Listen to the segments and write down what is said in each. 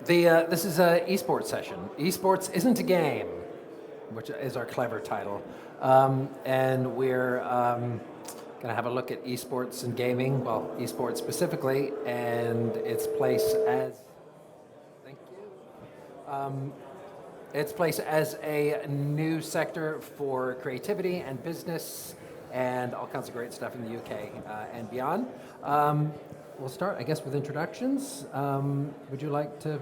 This is an esports session. Esports isn't a game, which is our clever title. And we're going to have a look at esports and gaming, well, esports specifically, and its place as, thank you, its place as a new sector for creativity and business and all kinds of great stuff in the UK and beyond. We'll start, I guess, with introductions. Would you like to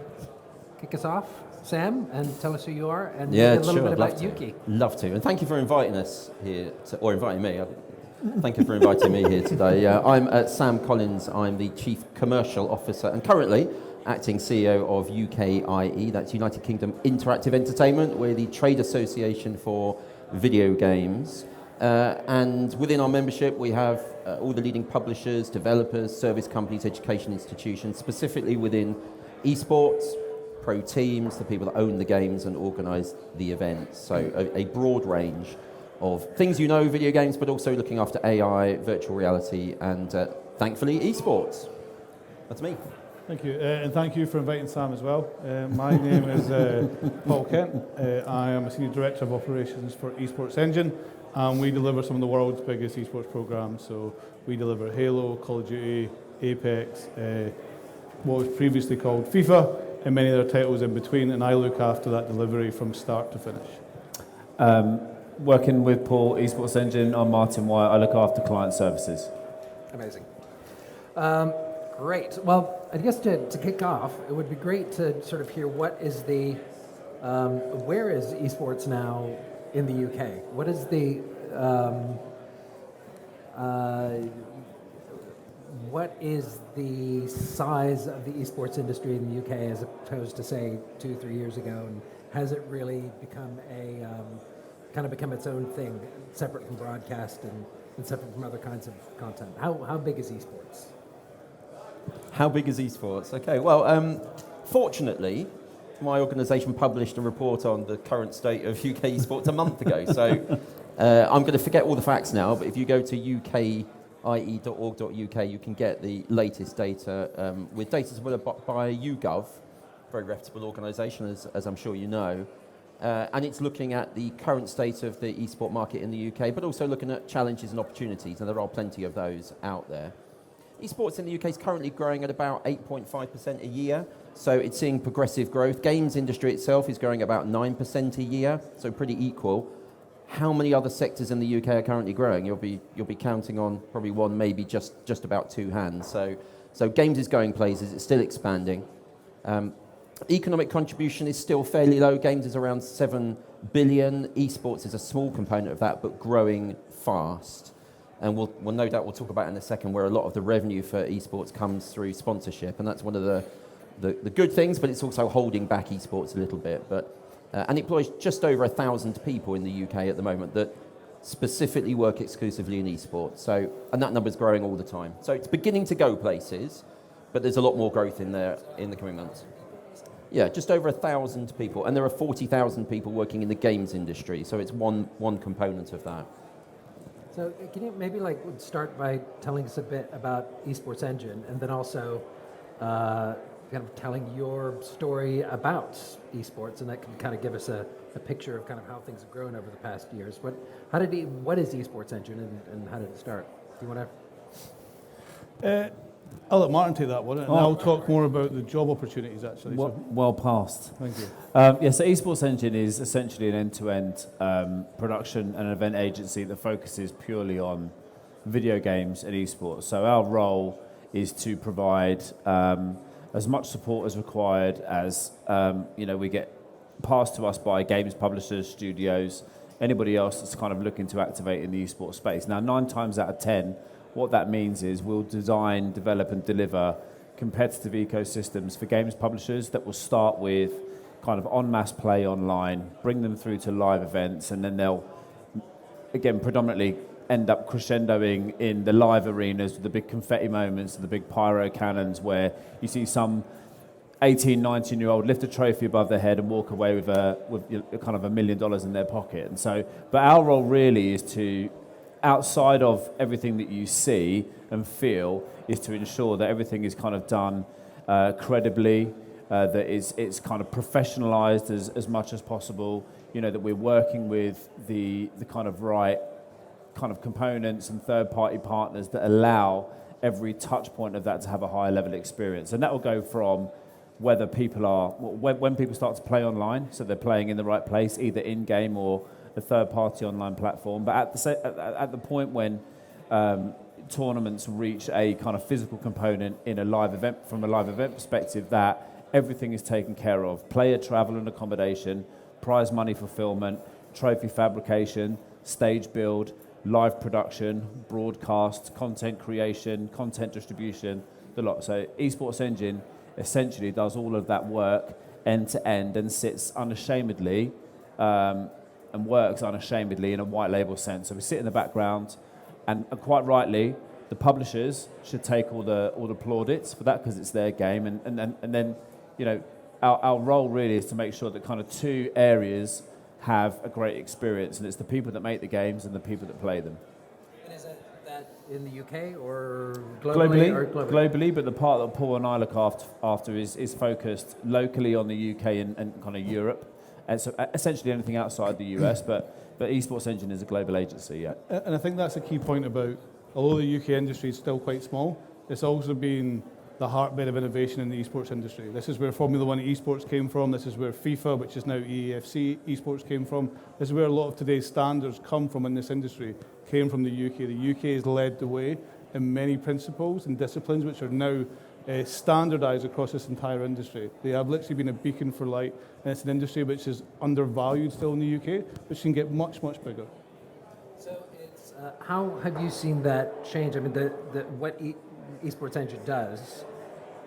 kick us off, Sam, and tell us who you are and a little bit about Ukie? Love to, and thank you for inviting us here, or inviting me. Thank you for inviting me here today. I'm Sam Collins. I'm the Chief Commercial Officer and currently acting CEO of UKIE, that's United Kingdom Interactive Entertainment. We're the trade association for video games. And within our membership, we have all the leading publishers, developers, service companies, education institutions, specifically within esports, pro teams, the people that own the games and organise the events. So a broad range of things video games, but also looking after AI, virtual reality, and thankfully, esports. That's me. Thank you, and thank you for inviting Sam as well. My name is Paul Kent. I am a Senior Director of Operations for Esports Engine, and we deliver some of the world's biggest esports programs. So we deliver Halo, Call of Duty, Apex, what was previously called FIFA, and many other titles in between, and I look after that delivery from start to finish. Working with Paul, Esports Engine, I'm Martin Wyatt. I look after client services. Amazing. Great. Well, I guess to kick off, it would be great to sort of hear what is the, where is esports now in the UK? What is the, what is the size of the esports industry in the UK as opposed to, say, 2-3 years ago? And has it really become a, kind of become its own thing, separate from broadcast and separate from other kinds of content? How big is esports? How big is esports? Okay, well, fortunately, my organisation published a report on the current state of UK esports a month ago. So I'm going to forget all the facts now, but if you go to ukie.org.uk, you can get the latest data with data submitted by YouGov, very reputable organisation, as I'm sure you know. And it's looking at the current state of the esport market in the UK, but also looking at challenges and opportunities, and there are plenty of those out there. Esports in the UK is currently growing at about 8.5% a year, so it's seeing progressive growth. Games industry itself is growing about 9% a year, so pretty equal. How many other sectors in the UK are currently growing? You'll be counting on probably one, maybe just about two hands. So games is going places, it's still expanding. Economic contribution is still fairly low. Games is around 7 billion. Esports is a small component of that, but growing fast. And we'll no doubt we'll talk about in a second where a lot of the revenue for esports comes through sponsorship, and that's one of the good things, but it's also holding back esports a little bit. But and it employs just over 1,000 people in the UK at the moment that specifically work exclusively in esports. So, and that number is growing all the time. So it's beginning to go places, but there's a lot more growth in there in the coming months. Yeah, just over 1,000 people, and there are 40,000 people working in the games industry. So it's one component of that. So can you maybe start by telling us a bit about Esports Engine, and then also kind of telling your story about esports, and that can kind of give us a picture of kind of how things have grown over the past years. What is Esports Engine, and how did it start? Do you want to? I'll let Martin take that one, and I'll talk more about the job opportunities, actually. Well passed. Thank you. So Esports Engine is essentially an end-to-end production and event agency that focuses purely on video games and esports. So our role is to provide as much support as required as we get passed to us by games publishers, studios, anybody else that's kind of looking to activate in the esports space. Now, 9 times out of 10, what that means is we'll design, develop and deliver competitive ecosystems for games publishers that will start with kind of en masse play online, bring them through to live events, and then they'll, again, predominantly end up crescendoing in the live arenas with the big confetti moments, the big pyro cannons, where you see some 18, 19-year-old lift a trophy above their head and walk away with kind of $1 million in their pocket. And so, but our role really is to, outside of everything that you see and feel, is to ensure that everything is kind of done credibly, that it's kind of professionalized as much as possible, that we're working with the kind of right kind of components and third-party partners that allow every touch point of that to have a higher level experience. And that will go from whether people when people start to play online, so they're playing in the right place, either in-game or a third-party online platform. But at the point when tournaments reach a kind of physical component in a live event, from a live event perspective, that everything is taken care of. Player travel and accommodation, prize money fulfillment, trophy fabrication, stage build, live production, broadcast, content creation, content distribution, the lot. So Esports Engine essentially does all of that work end to end and sits unashamedly and works unashamedly in a white label sense. So we sit in the background, and quite rightly, the publishers should take all the plaudits for that because it's their game, and then our role really is to make sure that kind of two areas have a great experience, and it's the people that make the games and the people that play them. And is that in the UK or globally? Globally, but the part that Paul and I look after is focused locally on the UK and kind of Europe, and so essentially anything outside the US, but Esports Engine is a global agency, yeah. And I think that's a key point about, although the UK industry is still quite small, it's also been the heartbeat of innovation in the esports industry. This is where Formula One esports came from. This is where FIFA, which is now EAFC esports, came from. This is where a lot of today's standards come from in this industry, came from the UK. The UK has led the way in many principles and disciplines which are now standardised across this entire industry. They have literally been a beacon for light, and it's an industry which is undervalued still in the UK, which can get much, much bigger. So it's, how have you seen that change? I mean, what Esports Engine does,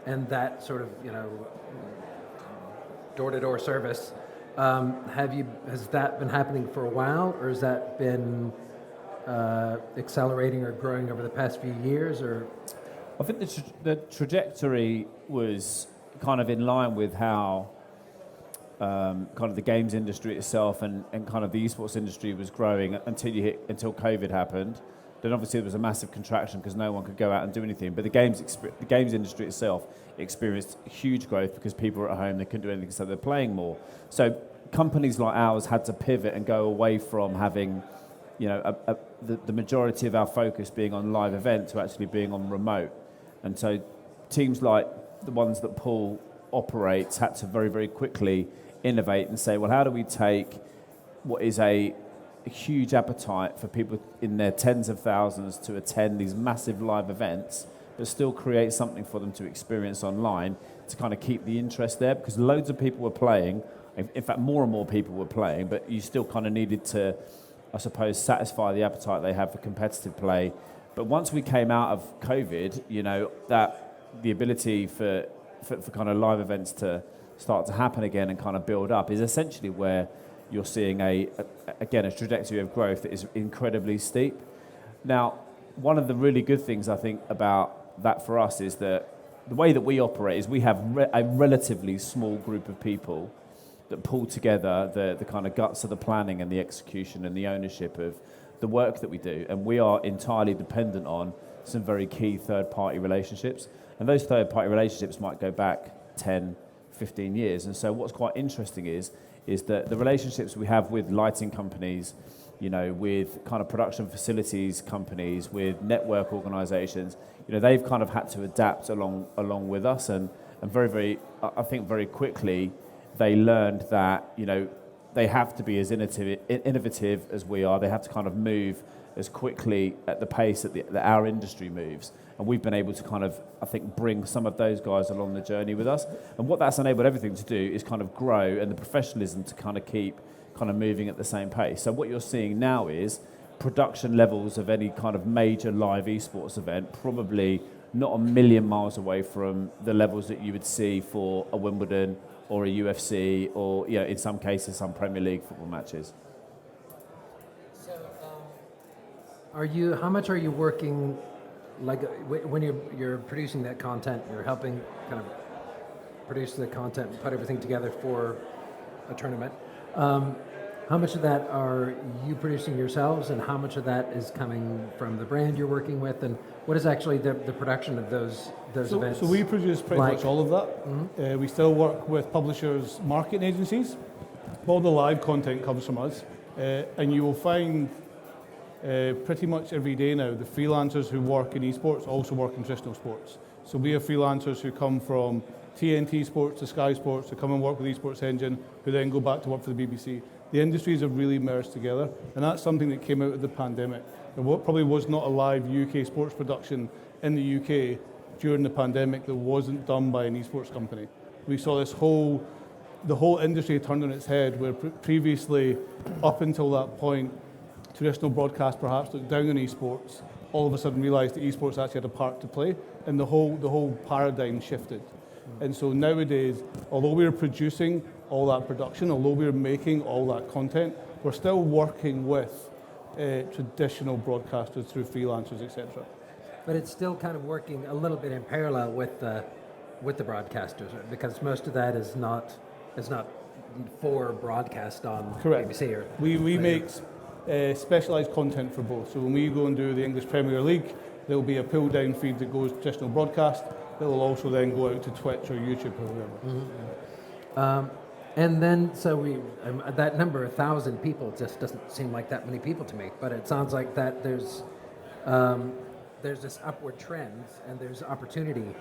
and that sort of door-to-door service, has that been happening for a while, or has that been accelerating or growing over the past few years, or? I think the trajectory was kind of in line with how kind of the games industry itself and kind of the esports industry was growing until COVID happened. Then obviously there was a massive contraction because no one could go out and do anything. But the games industry itself experienced huge growth because people were at home, they couldn't do anything, so they're playing more. So companies like ours had to pivot and go away from having, the majority of our focus being on live event to actually being on remote. And so teams like the ones that Paul operates had to very, very quickly innovate and say, well, how do we take what is a huge appetite for people in their tens of thousands to attend these massive live events, but still create something for them to experience online to kind of keep the interest there, because loads of people were playing. In fact, more and more people were playing, but you still kind of needed to, I suppose, satisfy the appetite they have for competitive play. But once we came out of COVID, that the ability for kind of live events to start to happen again and kind of build up is essentially where you're seeing a trajectory of growth that is incredibly steep. Now, one of the really good things I think about that for us is that the way that we operate is we have a relatively small group of people that pull together the kind of guts of the planning and the execution and the ownership of the work that we do. And we are entirely dependent on some very key third-party relationships. And those third-party relationships might go back 10, 15 years. And so what's quite interesting is that the relationships we have with lighting companies, with kind of production facilities companies, with network organizations, they've kind of had to adapt along with us. And very, very, I think very quickly, they learned that, they have to be as innovative as we are. They have to kind of move as quickly at the pace that our industry moves. And we've been able to kind of, I think, bring some of those guys along the journey with us. And what that's enabled everything to do is kind of grow, and the professionalism to kind of keep kind of moving at the same pace. So what you're seeing now is production levels of any kind of major live esports event, probably not a million miles away from the levels that you would see for a Wimbledon or a UFC or, in some cases, some Premier League football matches. So, how much are you working, like when you're producing that content, you're helping kind of produce the content and put everything together for a tournament. How much of that are you producing yourselves, and how much of that is coming from the brand you're working with, and what is actually the production of those events? So we produce pretty much all of that. We still work with publishers, marketing agencies. All the live content comes from us, and you will find pretty much every day now the freelancers who work in esports also work in traditional sports. So we have freelancers who come from TNT Sports to Sky Sports to come and work with Esports Engine, who then go back to work for the BBC. The industries have really merged together, and that's something that came out of the pandemic. There probably was not a live UK sports production in the UK during the pandemic that wasn't done by an esports company. We saw the whole industry turned on its head, where previously, up until that point, traditional broadcast perhaps looked down on esports, all of a sudden realised that esports actually had a part to play, and the whole paradigm shifted. And so nowadays, although we're producing all that production, although we're making all that content, we're still working with traditional broadcasters through freelancers, etc. But it's still kind of working a little bit in parallel with the broadcasters, because most of that is not for broadcast on Correct. BBC. Or we make specialised content for both. So when we go and do the English Premier League, there will be a pull down feed that goes traditional broadcast. That will also then go out to Twitch or YouTube or whatever. And then, so that number, 1,000 people, just doesn't seem like that many people to me. But it sounds like that there's this upward trend and there's opportunity.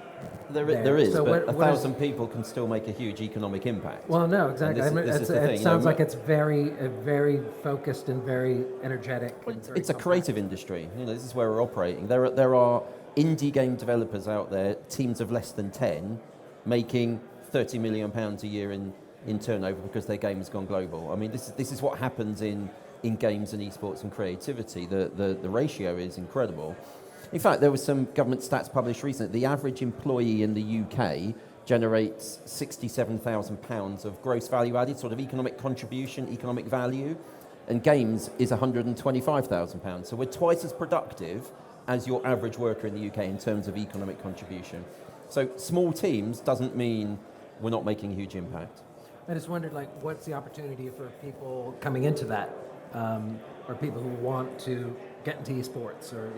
There is, so but what 1,000 people can still make a huge economic impact. Well, no, exactly. This is the thing, it sounds like it's very focused and very energetic. Well, and very it's a complex. creative industry. This is where we're operating. There are indie game developers out there, teams of less than 10, making £30 million a year in turnover because their game has gone global. I mean, this is what happens in games and esports and creativity. The ratio is incredible. In fact, there was some government stats published recently. The average employee in the UK generates £67,000 of gross value added, sort of economic contribution, economic value, and games is £125,000. So we're twice as productive as your average worker in the UK in terms of economic contribution. So small teams doesn't mean we're not making a huge impact. I just wondered, what's the opportunity for people coming into that, or people who want to get into esports, or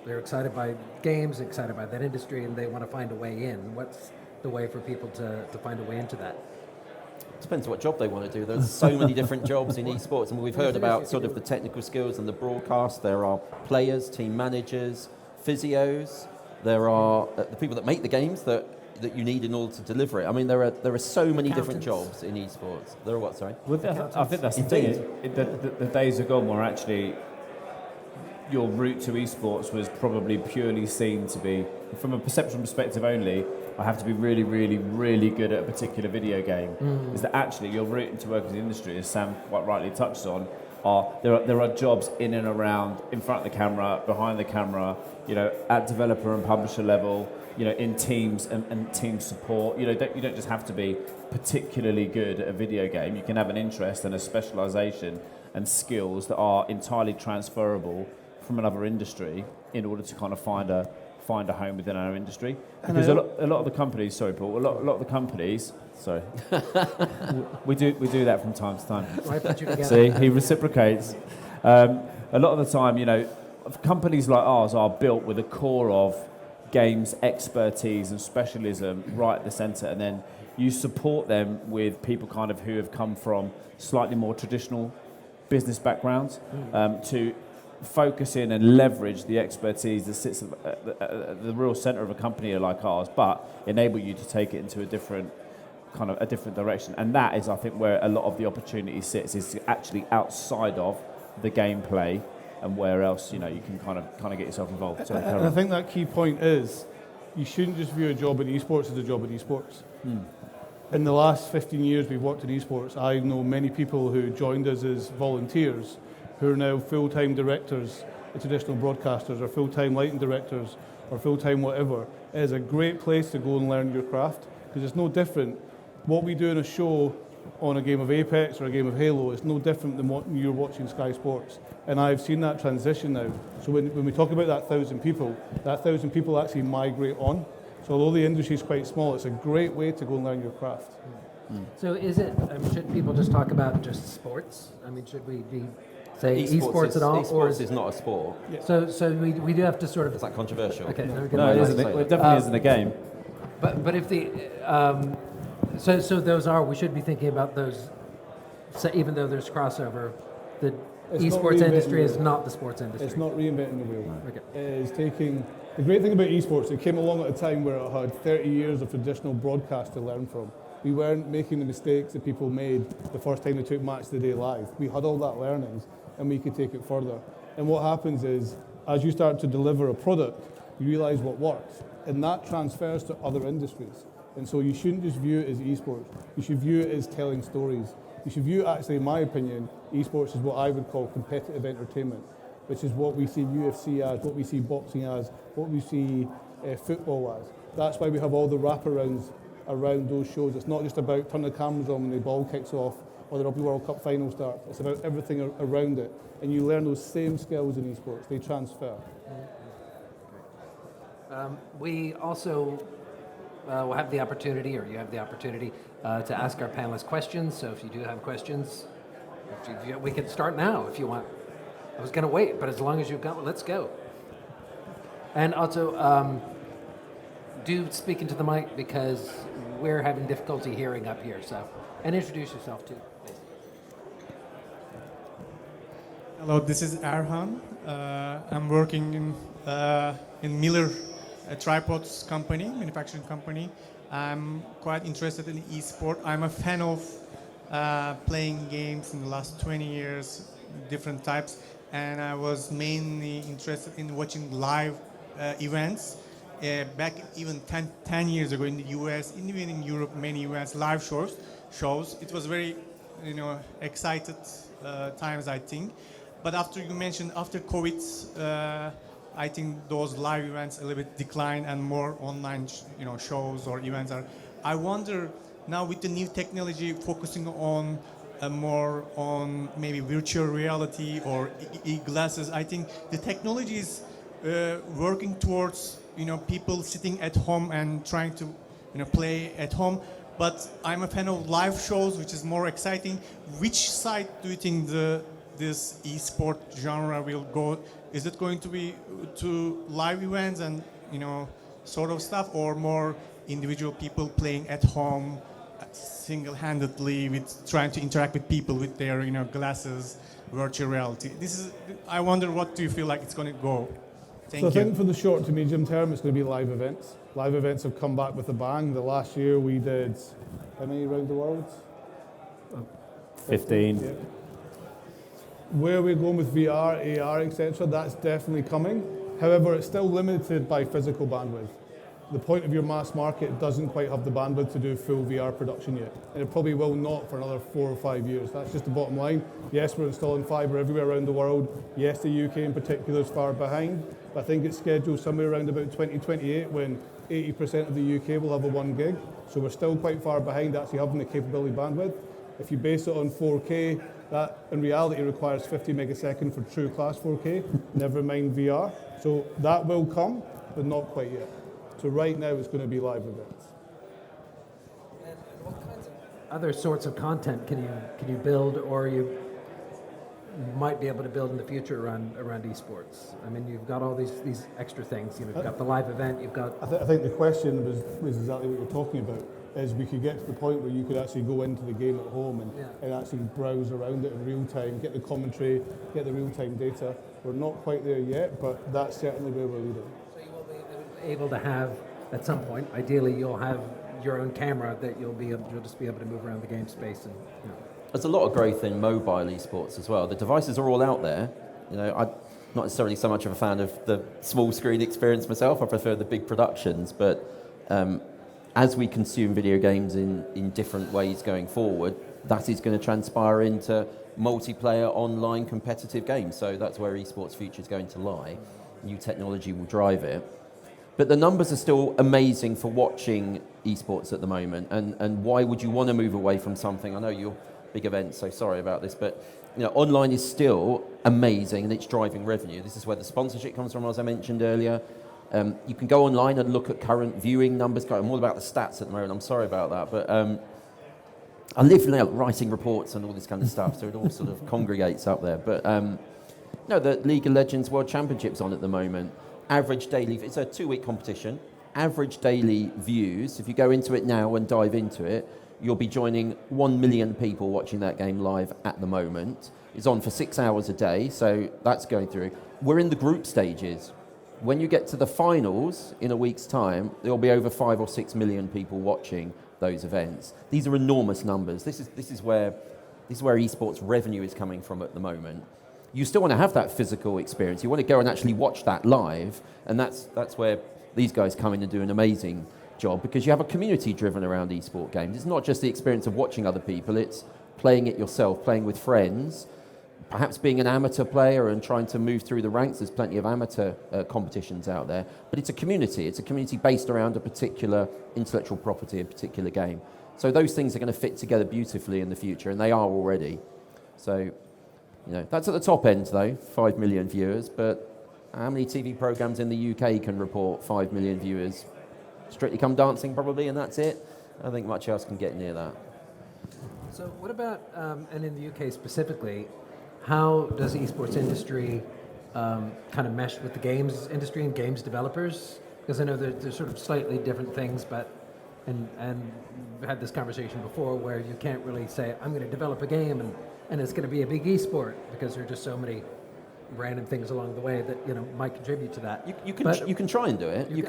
they're excited by games, excited by that industry, and they want to find a way in. What's the way for people to find a way into that? Depends what job they want to do. There's so many different jobs in esports, and we've heard about sort of the technical skills and the broadcast. There are players, team managers, physios. There are the people that make the games that you need in order to deliver it. I mean, there are so many different jobs in esports. There are what? Sorry. I think that's the thing. The days are gone where actually your route to esports was probably purely seen to be, from a perception perspective only, I have to be really, really, really good at a particular video game. Is that actually your route into work in the industry, as Sam quite rightly touched on, there are jobs in and around, in front of the camera, behind the camera, at developer and publisher level, in teams and team support. You don't just have to be particularly good at a video game. You can have an interest and a specialisation and skills that are entirely transferable from another industry in order to kind of find a home within our industry. Because a lot of the companies, sorry Paul, a lot of the companies, sorry, we do that from time to time. Why put you together? See, he reciprocates. A lot of the time, companies like ours are built with a core of games expertise and specialism right at the centre, and then you support them with people kind of who have come from slightly more traditional business backgrounds to focus in and leverage the expertise that sits at the real centre of a company like ours, but enable you to take it into a different direction. And that is, I think, where a lot of the opportunity sits, is actually outside of the gameplay and where else you can kind of get yourself involved. Sorry, and I think that key point is you shouldn't just view a job in esports as a job in esports. In the last 15 years we've worked in esports, I know many people who joined us as volunteers who are now full-time directors at traditional broadcasters, or full-time lighting directors, or full-time whatever. It is a great place to go and learn your craft, because it's no different. What we do in a show on a game of Apex or a game of Halo is no different than what you're watching Sky Sports. And I've seen that transition now. So when we talk about that 1,000 people actually migrate on. So although the industry is quite small, it's a great way to go and learn your craft. So is it, should people just talk about just sports? I mean, should we be, say, esports at all? Esports is not a sport. So we do have to sort of... Is that controversial? Okay, No, it isn't. It definitely isn't a game. But if the... So those are, we should be thinking about those, so even though there's crossover, the esports industry is not the sports industry. It's not reinventing the wheel. Okay. It is taking... The great thing about esports, it came along at a time where it had 30 years of traditional broadcast to learn from. We weren't making the mistakes that people made the first time they took Match of the Day live. We had all that learnings and we could take it further. And what happens is, as you start to deliver a product, you realise what works. And that transfers to other industries. And so you shouldn't just view it as esports. You should view it as telling stories. You should view, actually, in my opinion, esports is what I would call competitive entertainment, which is what we see UFC as, what we see boxing as, what we see football as. That's why we have all the wraparounds around those shows. It's not just about turning the cameras on when the ball kicks off or the Rugby World Cup final starts. It's about everything around it. And you learn those same skills in esports. They transfer. We also will have the opportunity, or you have the opportunity, to ask our panelists questions. So if you do have questions, we can start now if you want. I was going to wait, but as long as you've got one, let's go. And also, do speak into the mic because we're having difficulty hearing up here. So, and introduce yourself too. Hello, this is Erhan. I'm working in Miller, a tripods company, manufacturing company. I'm quite interested in esport. I'm a fan of playing games in the last 20 years, different types, and I was mainly interested in watching live events. Back even 10 years ago in the US, even in Europe, many events, live shows. It was very, excited times, I think. But after you mentioned, after COVID, I think those live events a little bit decline and more online, shows or events are. I wonder now with the new technology focusing on more on maybe virtual reality or e-glasses. I think the technology is working towards people sitting at home and trying to play at home. But I'm a fan of live shows, which is more exciting. Which side do you think this e-sport genre will go? Is it going to be to live events and sort of stuff, or more individual people playing at home single-handedly with trying to interact with people with their glasses, virtual reality? I wonder, what do you feel like it's going to go? Thank you. I think for the short to medium term, it's going to be live events. Live events have come back with a bang. The last year we did, how many around the world? 15. Yeah. Where we're going with VR, AR, etc., that's definitely coming. However, it's still limited by physical bandwidth. The point of your mass market doesn't quite have the bandwidth to do full VR production yet. And it probably will not for another 4 or 5 years. That's just the bottom line. Yes, we're installing fibre everywhere around the world. Yes, the UK in particular is far behind. But I think it's scheduled somewhere around about 2028 when 80% of the UK will have a 1 gig. So we're still quite far behind actually having the capability bandwidth. If you base it on 4K, that in reality requires 50 megasecond for true class 4K, never mind VR. So that will come, but not quite yet. So right now it's going to be live events. And what kinds of other sorts of content can you build, or you might be able to build in the future around esports? I mean, you've got all these extra things. You've got the live event. You've got. I think the question was exactly what you're talking about. Is we could get to the point where you could actually go into the game at home and actually browse around it in real time, get the commentary, get the real time data. We're not quite there yet, but that's certainly where we're leading. So you will be able to have, at some point, ideally, you'll have your own camera that you'll just be able to move around the game space and. There's a lot of growth in mobile esports as well. The devices are all out there. I'm not necessarily so much of a fan of the small screen experience myself. I prefer the big productions, but as we consume video games in different ways going forward, that is going to transpire into multiplayer online competitive games. So that's where esports future is going to lie. New technology will drive it. But the numbers are still amazing for watching esports at the moment. And why would you want to move away from something? I know you're big events, so sorry about this, but online is still amazing and it's driving revenue. This is where the sponsorship comes from, as I mentioned earlier. You can go online and look at current viewing numbers. I'm all about the stats at the moment. I'm sorry about that, but I live now writing reports and all this kind of stuff, so it all sort of congregates up there. But no, the League of Legends World Championship's on at the moment. Average daily, it's a 2-week competition. Average daily views, if you go into it now and dive into it, you'll be joining 1 million people watching that game live at the moment. It's on for 6 hours a day, so that's going through. We're in the group stages. When you get to the finals in a week's time, there'll be over 5 or 6 million people watching those events. These are enormous numbers. This is where esports revenue is coming from at the moment. You still want to have that physical experience. You want to go and actually watch that live, and that's where these guys come in and do an amazing job, because you have a community driven around esport games. It's not just the experience of watching other people, it's playing it yourself, playing with friends, perhaps being an amateur player and trying to move through the ranks. There's plenty of amateur competitions out there, but it's a community. It's a community based around a particular intellectual property, a particular game. So those things are going to fit together beautifully in the future, and they are already. So, that's at the top end though, 5 million viewers, but how many TV programs in the UK can report 5 million viewers? Strictly Come Dancing probably, and that's it. I don't think much else can get near that. So what about, and in the UK specifically, how does the esports industry kind of mesh with the games industry and games developers? Because I know they're sort of slightly different things, but, and we've had this conversation before where you can't really say, I'm going to develop a game and it's going to be a big esport, because there are just so many random things along the way that might contribute to that. You can try and do it. You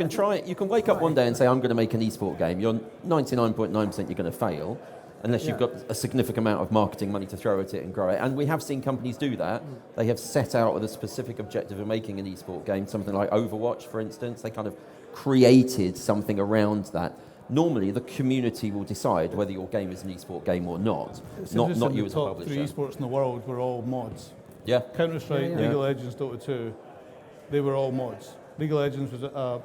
can wake up one day and say, I'm going to make an esport game. You're 99.9% you're going to fail, unless you've got a significant amount of marketing money to throw at it and grow it. And we have seen companies do that. They have set out with a specific objective of making an esport game, something like Overwatch, for instance. They kind of created something around that. Normally, the community will decide whether your game is an esport game or not, not you as a publisher. The top 3 esports in the world were all mods. Yeah. Counter-Strike, League of Legends, Dota 2, they were all mods. League of Legends was a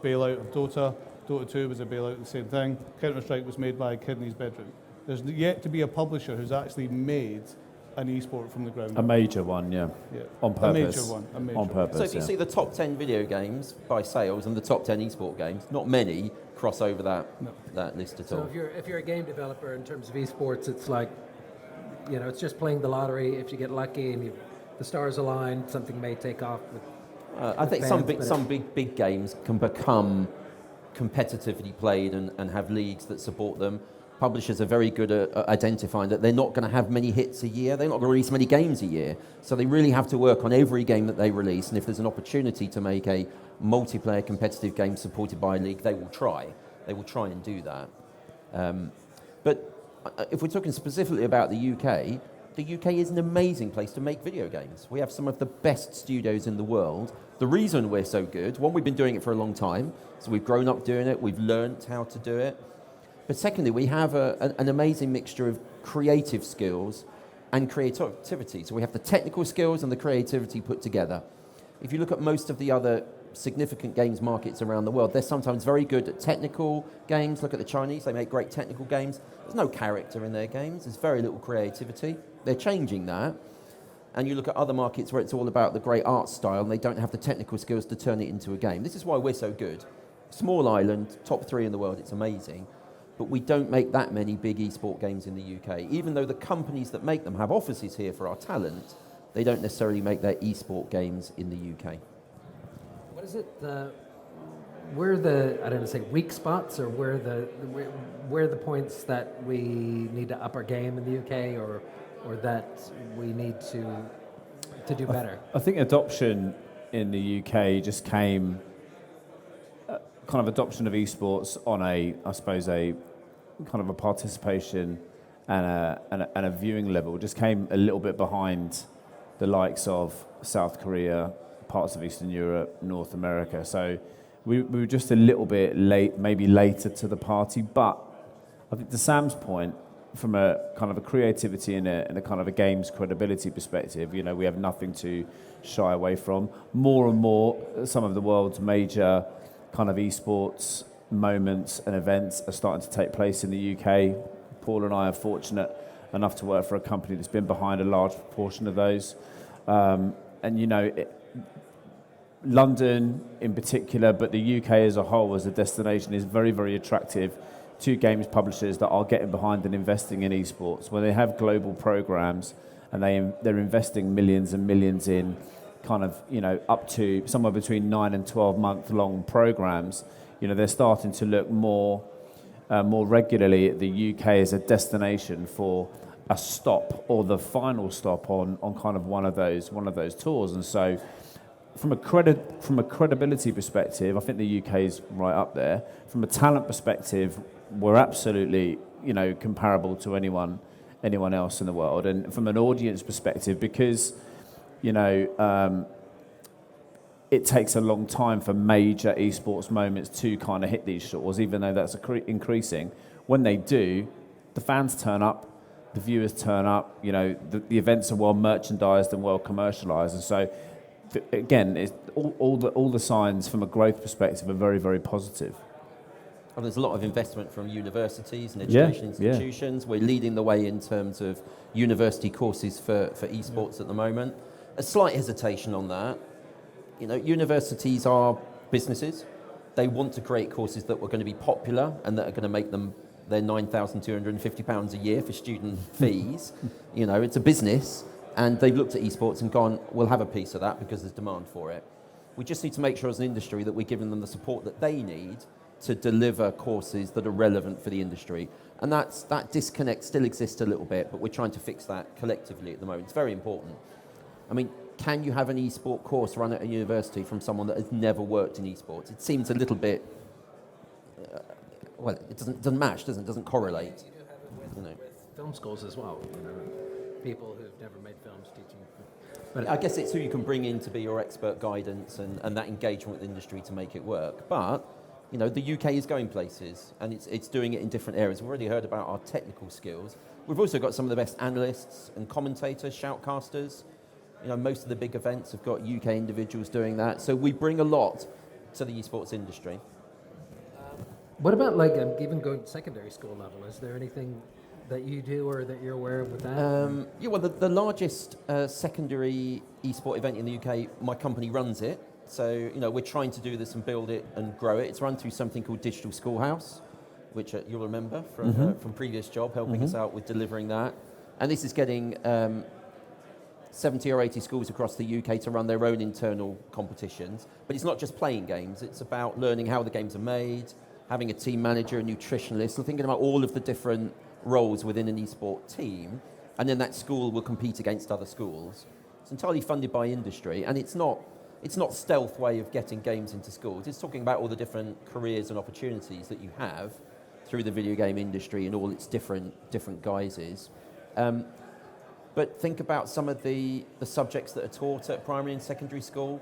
bailout of Dota. Dota 2 was a bailout of the same thing. Counter-Strike was made by a kid in his bedroom. There's yet to be a publisher who's actually made an esport from the ground. A major one, yeah. On purpose. A major on one. purpose. So if you see the top 10 video games by sales and the top 10 esport games, not many cross over that list at all. So if you're a game developer in terms of esports, it's like, it's just playing the lottery. If you get lucky and the stars align, something may take off. I think some big games can become competitively played and have leagues that support them. Publishers are very good at identifying that they're not going to have many hits a year. They're not going to release many games a year. So they really have to work on every game that they release. And if there's an opportunity to make a multiplayer competitive game supported by a league, they will try. They will try and do that. But if we're talking specifically about the UK is an amazing place to make video games. We have some of the best studios in the world. The reason we're so good, one, we've been doing it for a long time, so we've grown up doing it, we've learned how to do it. But secondly, we have an amazing mixture of creative skills and creativity. So we have the technical skills and the creativity put together. If you look at most of the other significant games markets around the world, they're sometimes very good at technical games. Look at the Chinese, they make great technical games. There's no character in their games, there's very little creativity. They're changing that. And you look at other markets where it's all about the great art style and they don't have the technical skills to turn it into a game. This is why we're so good. Small island, top 3 in the world, it's amazing. But we don't make that many big esport games in the UK. Even though the companies that make them have offices here for our talent, they don't necessarily make their esport games in the UK. What is it? Where the, I don't know, say weak spots, or where the points that we need to up our game in the UK, or that we need to do better? I think adoption in the UK just came, kind of adoption of esports on a kind of a participation and a viewing level just came a little bit behind the likes of South Korea, parts of Eastern Europe, North America. So we were just a little bit late, maybe later to the party. But I think to Sam's point, from a kind of a creativity and a kind of a game's credibility perspective, we have nothing to shy away from. More and more, some of the world's major kind of esports moments and events are starting to take place in the UK. Paul and I are fortunate enough to work for a company that's been behind a large proportion of those. London in particular, but the UK as a whole as a destination is very, very attractive two games publishers that are getting behind and investing in esports, where they have global programs and they're investing millions and millions in kind of, up to somewhere between 9 and 12 month long programs. They're starting to look more regularly at the UK as a destination for a stop or the final stop on kind of one of those tours. And so from a credibility perspective, I think the UK is right up there. From a talent perspective, we're absolutely, comparable to anyone else in the world. And from an audience perspective, because, it takes a long time for major esports moments to kind of hit these shores, even though that's increasing. When they do, the fans turn up, the viewers turn up, the events are well merchandised and well commercialized. And so, again, it's all the signs from a growth perspective are very, very positive. And there's a lot of investment from universities and education institutions. Yeah. We're leading the way in terms of university courses for esports at the moment. A slight hesitation on that. Universities are businesses. They want to create courses that are going to be popular and that are going to make them their £9,250 a year for student fees. It's a business, and they've looked at esports and gone, we'll have a piece of that because there's demand for it. We just need to make sure as an industry that we're giving them the support that they need to deliver courses that are relevant for the industry. And that disconnect still exists a little bit, but we're trying to fix that collectively at the moment. It's very important. I mean, can you have an esport course run at a university from someone that has never worked in esports? It seems a little bit, it doesn't match, doesn't it? Doesn't correlate. You do have it with film schools as well. People who've never made films teaching. But I guess it's who you can bring in to be your expert guidance and that engagement with the industry to make it work. But the UK is going places, and it's doing it in different areas. We've already heard about our technical skills. We've also got some of the best analysts and commentators, shoutcasters. Most of the big events have got UK individuals doing that. So we bring a lot to the esports industry. What about even going to secondary school level? Is there anything that you do or that you're aware of with that? The largest secondary esport event in the UK, my company runs it. So, we're trying to do this and build it and grow it. It's run through something called Digital Schoolhouse, which you'll remember from previous job, helping us out with delivering that. And this is getting 70 or 80 schools across the UK to run their own internal competitions. But it's not just playing games. It's about learning how the games are made, having a team manager, a nutritionist, so thinking about all of the different roles within an esport team. And then that school will compete against other schools. It's entirely funded by industry, and it's not stealth way of getting games into schools. It's talking about all the different careers and opportunities that you have through the video game industry in all its different guises. But think about some of the subjects that are taught at primary and secondary school.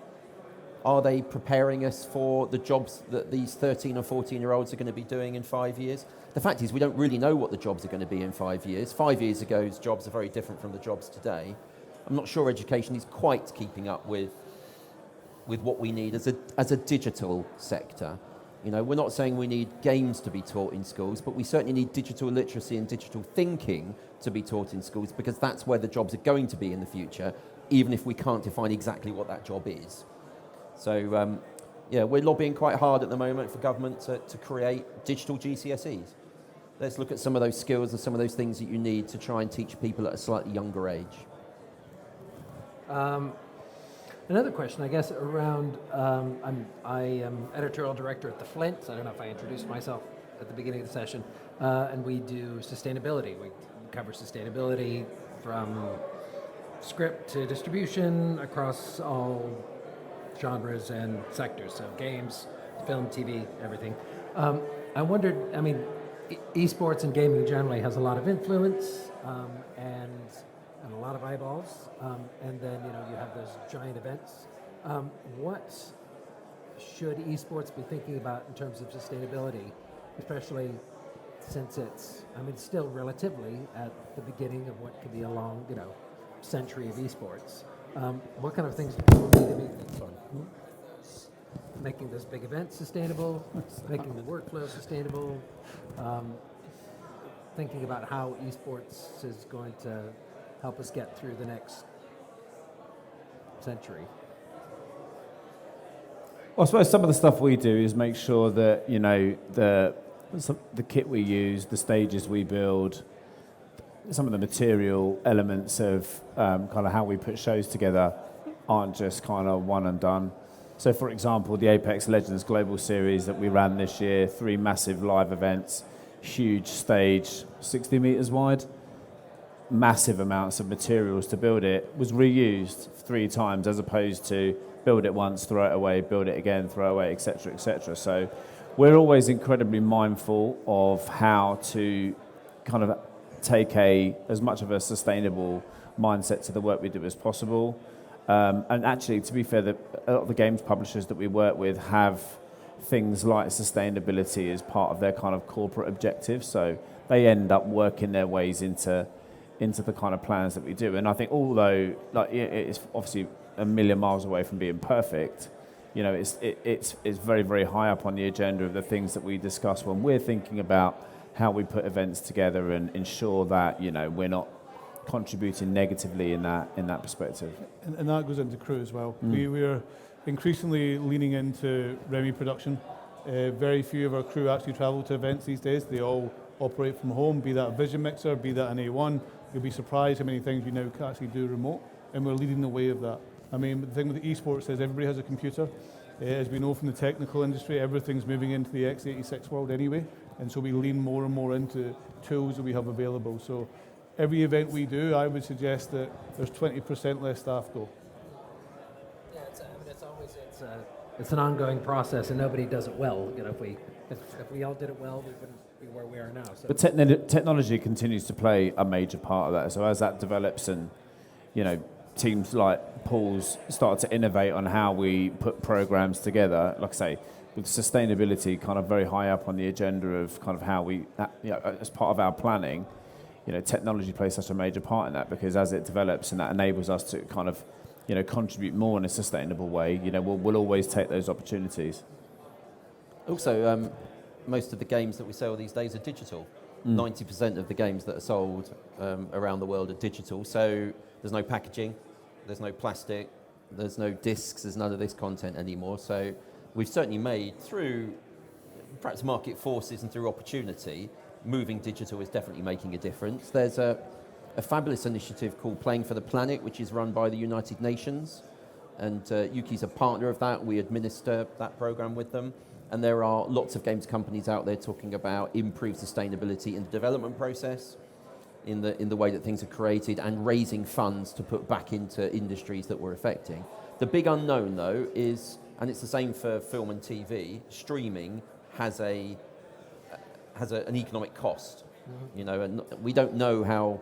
Are they preparing us for the jobs that these 13 or 14-year-olds are going to be doing in 5 years? The fact is we don't really know what the jobs are going to be in 5 years. 5 years ago's jobs are very different from the jobs today. I'm not sure education is quite keeping up with what we need as a digital sector. We're not saying we need games to be taught in schools, but we certainly need digital literacy and digital thinking to be taught in schools, because that's where the jobs are going to be in the future, even if we can't define exactly what that job is. So, we're lobbying quite hard at the moment for government to create digital GCSEs. Let's look at some of those skills and some of those things that you need to try and teach people at a slightly younger age. Another question, I guess, around, I am editorial director at The Flint. I don't know if I introduced myself at the beginning of the session. And we do sustainability. We cover sustainability from script to distribution across all genres and sectors. So games, film, TV, everything. I wondered, esports and gaming generally has a lot of influence and a lot of eyeballs, and then you have those giant events. What should esports be thinking about in terms of sustainability, especially since it's still relatively at the beginning of what could be a long century of esports? What kind of things do people need to be thinking on? Making those big events sustainable, making the workflow sustainable, thinking about how esports is going to help us get through the next century. Well, I suppose some of the stuff we do is make sure that the kit we use, the stages we build, some of the material elements of kind of how we put shows together aren't just kind of one and done. So, for example, the Apex Legends Global Series that we ran this year, 3 massive live events, huge stage, 60 meters wide, massive amounts of materials to build it, was reused 3 times as opposed to build it once, throw it away, build it again, throw it away, etc., etc. So we're always incredibly mindful of how to kind of take as much of a sustainable mindset to the work we do as possible. And actually, to be fair, a lot of the games publishers that we work with have things like sustainability as part of their kind of corporate objectives. So they end up working their ways into the kind of plans that we do. And I think although it's obviously a million miles away from being perfect, you know, it's very, very high up on the agenda of the things that we discuss when we're thinking about how we put events together and ensure that, you know, we're not contributing negatively in that perspective. And that goes into crew as well. We are increasingly leaning into Remy production. Very few of our crew actually travel to events these days. They all operate from home, be that a Vision Mixer, be that an A1. You'll be surprised how many things we now can actually do remote, and we're leading the way of that. I mean, the thing with the esports is everybody has a computer. As we know from the technical industry, everything's moving into the x86 world anyway, and so we lean more and more into tools that we have available. So every event we do, I would suggest that there's 20% less staff go. Yeah, it's an ongoing process, and nobody does it well. You know, if we all did it well, we wouldn't be where we are now. So. But technology continues to play a major part of that. So as that develops, and you know, teams like Paul's start to innovate on how we put programs together, like I say, with sustainability kind of very high up on the agenda of kind of how we, you know, as part of our planning, you know, technology plays such a major part in that, because as it develops and that enables us to kind of, you know, contribute more in a sustainable way, you know, we'll always take those opportunities. Also, most of the games that we sell these days are digital. 90% of the games that are sold around the world are digital. So there's no packaging, there's no plastic, there's no discs, there's none of this content anymore. So we've certainly made, through perhaps market forces and through opportunity, moving digital is definitely making a difference. There's a fabulous initiative called Playing for the Planet, which is run by the United Nations. And Ukie's a partner of that. We administer that program with them. And there are lots of games companies out there talking about improved sustainability in the development process, in the way that things are created, and raising funds to put back into industries that we're affecting. The big unknown, though, is, and it's the same for film and TV, streaming has an economic cost. You know, and we don't know how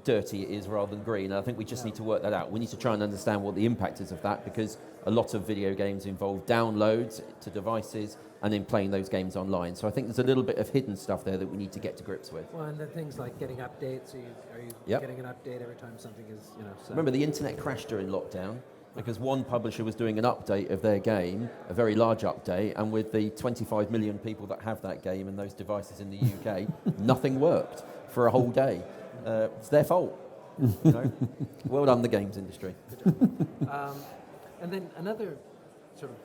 dirty it is rather than green. I think we just need to work that out. We need to try and understand what the impact is of that, because a lot of video games involve downloads to devices and then playing those games online. So I think there's a little bit of hidden stuff there that we need to get to grips with. Well, and the things like getting updates. Are you getting an update every time something is, you know? So. Remember, the internet crashed during lockdown because one publisher was doing an update of their game, a very large update, and with the 25 million people that have that game and those devices in the UK, nothing worked for a whole day. It's their fault. You know? Well done, the games industry. And then another sort of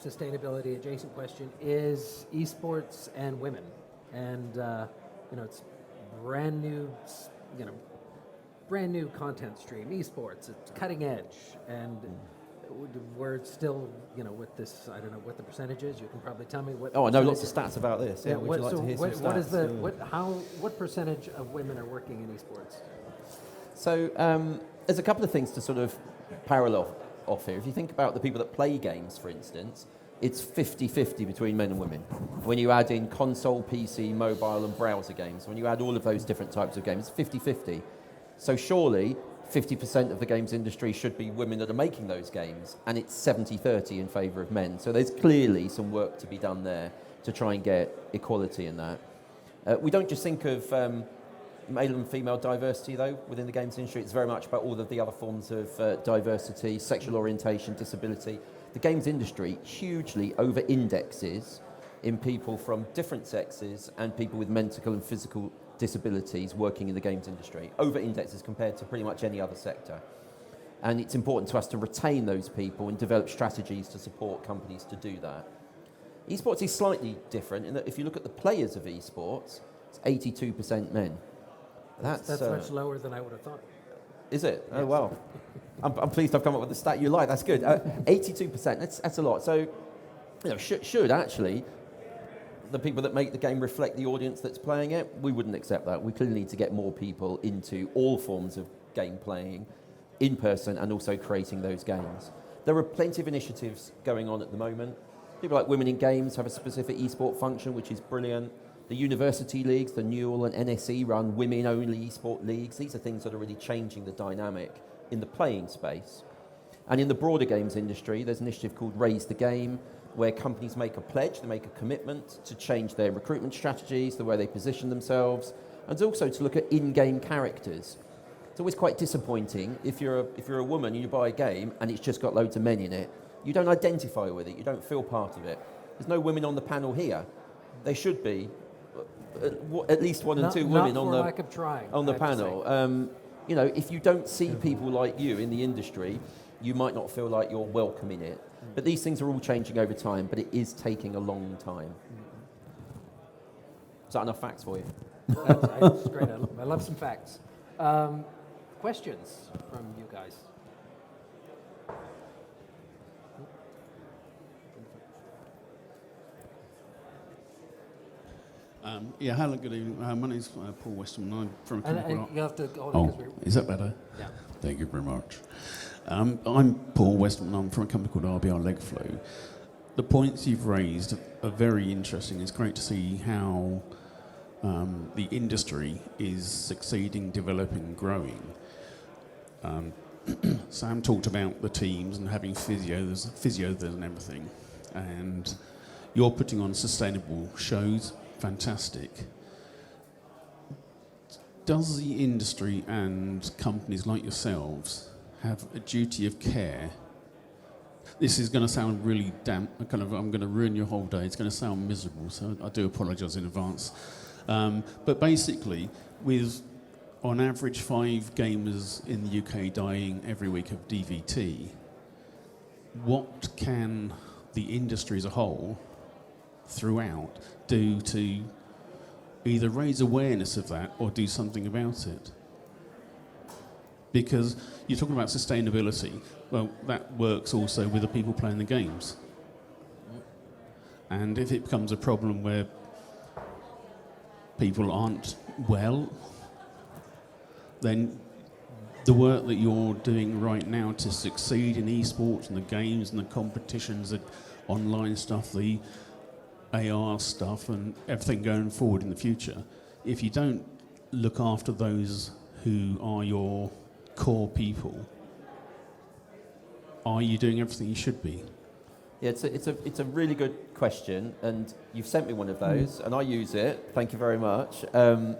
sustainability adjacent question is esports and women. And, you know, it's brand new content stream, esports, it's cutting edge. And we're still, you know, with this, I don't know what the percentage is. You can probably tell me what. Oh, I know lots of stats about this. Yeah, would you like to hear some stats? What percentage of women are working in esports? So there's a couple of things to sort of parallel off here. If you think about the people that play games, for instance, it's 50-50 between men and women. When you add in console, PC, mobile and browser games, when you add all of those different types of games, it's 50-50. So surely 50% of the games industry should be women that are making those games, and it's 70-30 in favour of men. So there's clearly some work to be done there to try and get equality in that. We don't just think of male and female diversity, though, within the games industry. It's very much about all of the other forms of diversity, sexual orientation, disability. The games industry hugely over-indexes in people from different sexes and people with mental and physical disabilities working in the games industry. Over-indexes compared to pretty much any other sector. And it's important to us to retain those people and develop strategies to support companies to do that. Esports is slightly different in that if you look at the players of esports, it's 82% men. That's much lower than I would have thought. Is it? Yes. Oh, well. I'm pleased I've come up with the stat you like. That's good. 82%, that's a lot. So, should actually the people that make the game reflect the audience that's playing it? We wouldn't accept that. We clearly need to get more people into all forms of game playing in person and also creating those games. There are plenty of initiatives going on at the moment. People like Women in Games have a specific esport function, which is brilliant. The university leagues, the Neal and NSE run women-only esport leagues. These are things that are really changing the dynamic in the playing space. And in the broader games industry, there's an initiative called Raise the Game, where companies make a pledge, they make a commitment to change their recruitment strategies, the way they position themselves, and also to look at in-game characters. It's always quite disappointing if you're a woman and you buy a game and it's just got loads of men in it. You don't identify with it, you don't feel part of it. There's no women on the panel here. There should be at least one and two women on the lack of trying, on the panel. If you don't see people like you in the industry, you might not feel like you're welcome in it. But these things are all changing over time, but it is taking a long time. Is that enough facts for you? That's great. I love some facts. Questions from you guys? Hello, good evening. My name is Paul Weston. I'm from a company called... You have to hold on, 'cause is that better? Yeah. Thank you very much. I'm Paul Weston. I'm from a company called RBR Legflow. The points you've raised are very interesting. It's great to see how the industry is succeeding, developing, and growing. Sam talked about the teams and having physios and everything, and you're putting on sustainable shows. Fantastic. Does the industry and companies like yourselves have a duty of care? This is going to sound really I'm going to ruin your whole day. It's going to sound miserable, so I do apologise in advance. But basically, with on average 5 gamers in the UK dying every week of DVT, what can the industry as a whole throughout do to either raise awareness of that or do something about it? Because you're talking about sustainability. Well, that works also with the people playing the games. And if it becomes a problem where people aren't well, then the work that you're doing right now to succeed in esports and the games and the competitions, the online stuff, the AR stuff and everything going forward in the future, if you don't look after those who are your core people, are you doing everything you should be? Yeah, it's a really good question, and you've sent me one of those, and I use it. Thank you very much. The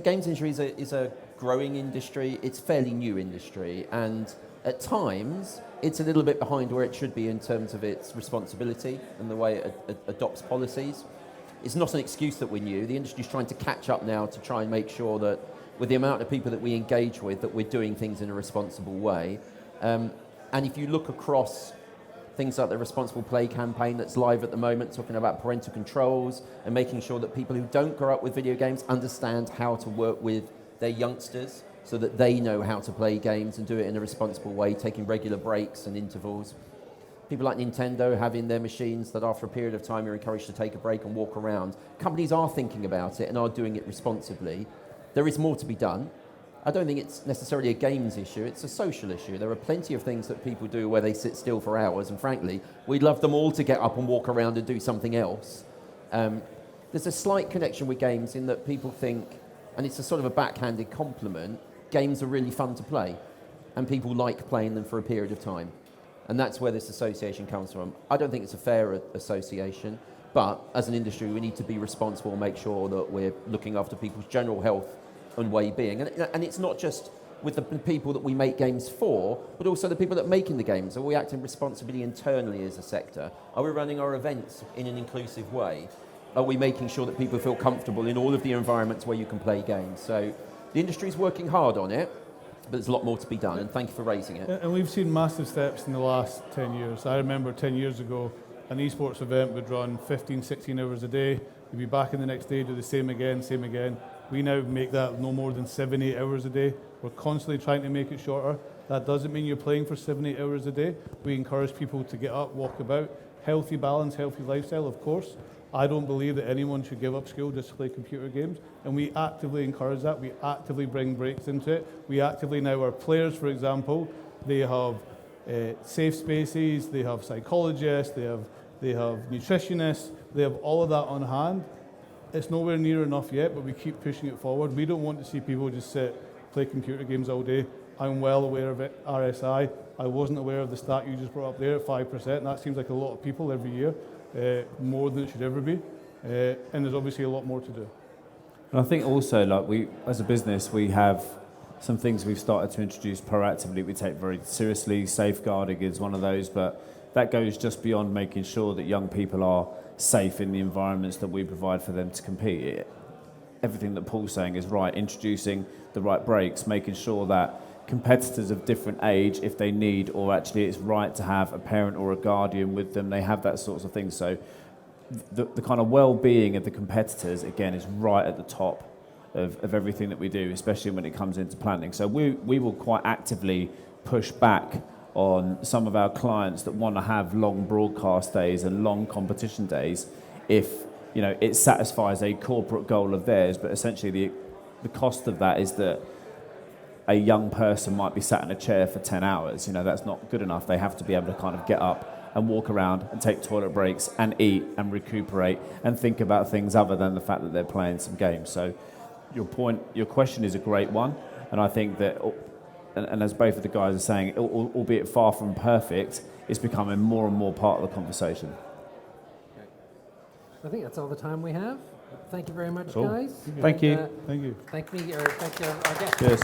games industry is a growing industry. It's a fairly new industry, and at times it's a little bit behind where it should be in terms of its responsibility and the way it adopts policies. It's not an excuse that we're new. The industry's trying to catch up now to try and make sure that with the amount of people that we engage with, that we're doing things in a responsible way. And if you look across things like the Responsible Play campaign that's live at the moment, talking about parental controls and making sure that people who don't grow up with video games understand how to work with their youngsters so that they know how to play games and do it in a responsible way, taking regular breaks and intervals. People like Nintendo having their machines that after a period of time you're encouraged to take a break and walk around. Companies are thinking about it and are doing it responsibly. There is more to be done. I don't think it's necessarily a games issue, it's a social issue. There are plenty of things that people do where they sit still for hours, and frankly, we'd love them all to get up and walk around and do something else. There's a slight connection with games in that people think, and it's a sort of a backhanded compliment, games are really fun to play, and people like playing them for a period of time. And that's where this association comes from. I don't think it's a fair association, but as an industry, we need to be responsible and make sure that we're looking after people's general health and way-being. And it's not just with the people that we make games for, but also the people that are making the games. Are we acting responsibly internally as a sector? Are we running our events in an inclusive way? Are we making sure that people feel comfortable in all of the environments where you can play games? So the industry is working hard on it, but there's a lot more to be done, and thank you for raising it. And we've seen massive steps in the last 10 years. I remember 10 years ago, an esports event would run 15, 16 hours a day. You'd be back in the next day, do the same again, same again. We now make that no more than 7, 8 hours a day. We're constantly trying to make it shorter. That doesn't mean you're playing for 7, 8 hours a day. We encourage people to get up, walk about, healthy balance, healthy lifestyle, of course. I don't believe that anyone should give up school just to play computer games, and we actively encourage that. We actively bring breaks into it. We actively now, our players, for example, they have safe spaces, they have psychologists, they have nutritionists, they have all of that on hand. It's nowhere near enough yet, but we keep pushing it forward. We don't want to see people just play computer games all day. I'm well aware of it, RSI. I wasn't aware of the stat you just brought up there at 5%. That seems like a lot of people every year, more than it should ever be. And there's obviously a lot more to do. And I think also, like, we, as a business, we have some things we've started to introduce proactively we take very seriously. Safeguarding is one of those, but that goes just beyond making sure that young people are safe in the environments that we provide for them to compete. Everything that Paul's saying is right, introducing the right breaks, making sure that competitors of different age, if they need, or actually it's right to have a parent or a guardian with them, they have that sorts of things. So the kind of well-being of the competitors, again, is right at the top of everything that we do, especially when it comes into planning. So we will quite actively push back on some of our clients that want to have long broadcast days and long competition days if, you know, it satisfies a corporate goal of theirs, but essentially the cost of that is that a young person might be sat in a chair for 10 hours. You know, that's not good enough. They have to be able to kind of get up and walk around and take toilet breaks and eat and recuperate and think about things other than the fact that they're playing some games. So your question is a great one, and I think that, and as both of the guys are saying, albeit far from perfect, it's becoming more and more part of the conversation. I think that's all the time we have. Thank you very much, Cool. guys. Thank you. Thank you. Thank our guests. Cheers.